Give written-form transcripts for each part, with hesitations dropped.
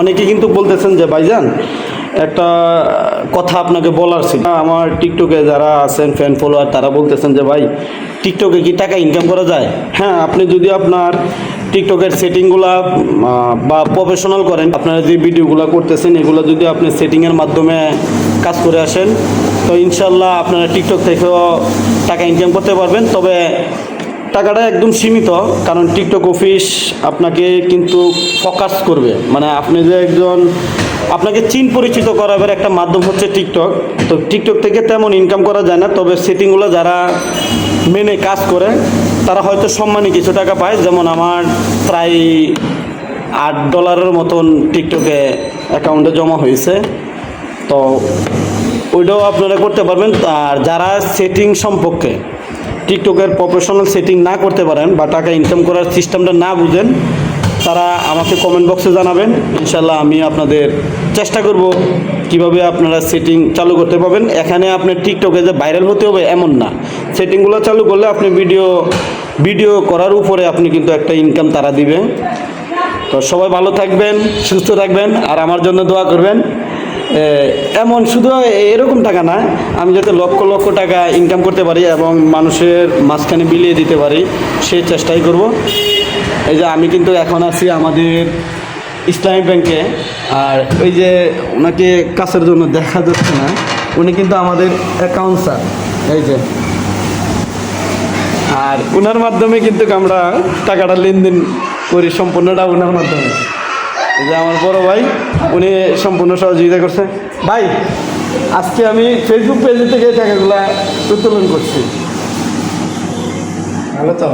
অনেকে কিন্তু বলতেছেন যে ভাইজান একটা কথা আপনাকে বলার ছিল। আমার টিকটকে যারা আছেন ফ্যান ফলোয়ার তারা বলতেছেন যে ভাই টিকটকে কি টাকা ইনকাম করা যায়? হ্যাঁ, আপনি যদি আপনার টিকটকের সেটিংগুলা বা প্রফেশনাল করেন, আপনারা যে ভিডিওগুলো করতেছেন এগুলো যদি আপনি সেটিংয়ের মাধ্যমে কাজ করে আসেন, তো ইনশাল্লাহ আপনারা টিকটক থেকেও টাকা ইনকাম করতে পারবেন। তবে টাকাটা একদম সীমিত, কারণ টিকটক অফিস আপনাকে কিন্তু ফোকাস করবে, মানে আপনি যে একজন আপনাকে পরিচিত করাবার একটা মাধ্যম হচ্ছে টিকটক। তো টিকটক থেকে তেমন ইনকাম করা যায় না, তবে সেটিংগুলো যারা মেনে কাজ করে তারা হয়তো সম্মানী কিছু টাকা পায়। যেমন আমার প্রায় $8 মতন টিকটকে অ্যাকাউন্টে জমা হয়েছে, তো ওইটাও আপনারা করতে পারবেন। আর যারা সেটিং সম্পর্কে টিকটকের প্রফেশনাল সেটিং না করতে পারেন বা টাকা ইনকাম করার সিস্টেমটা না বুঝেন, তারা আমাকে কমেন্ট বক্সে জানাবেন। ইনশাল্লাহ আমি আপনাদের চেষ্টা করব কিভাবে আপনারা সেটিং চালু করতে পারবেন। এখানে আপনি টিকটকে যে ভাইরাল হতে হবে এমন না, সেটিংগুলো চালু করলে আপনি ভিডিও করার উপরে আপনি কিন্তু একটা ইনকাম তারা দিবে। তো সবাই ভালো থাকবেন, সুস্থ থাকবেন, আর আমার জন্য দোয়া করবেন। এমন শুধু এরকম টাকা না, আমি যাতে লক্ষ লক্ষ টাকা ইনকাম করতে পারি এবং মানুষের মাঝখানে বিলিয়ে দিতে পারি, সেই চেষ্টাই করব। এই যে আমি কিন্তু এখন আছি আমাদের ইসলামী ব্যাংকে, আর ওই যে ওনাকে কাছের জন্য দেখা যাচ্ছে না, উনি কিন্তু আমাদের অ্যাকাউন্টসার, এই যে, আর ওনার মাধ্যমে কিন্তু আমরা টাকাটা লেনদেন করি, সম্পূর্ণটা ওনার মাধ্যমে। এই যে আমার বড় ভাই, উনি সম্পূর্ণ সহযোগিতা করছে। ভাই, আজকে আমি ফেসবুক পেজ থেকে টাকাগুলা উত্তোলন করছি। ভালো তো,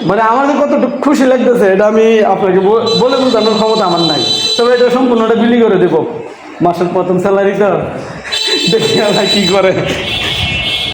মানে আমার যে কতটুকু খুশি লাগতেছে এটা আমি আপনাকে বলে বোঝানোর ক্ষমতা আমার নাই। তবে এটা সম্পূর্ণটা বিলি করে দেবো, মাসের প্রথম স্যালারি তো, দেখি আমরা কী করে।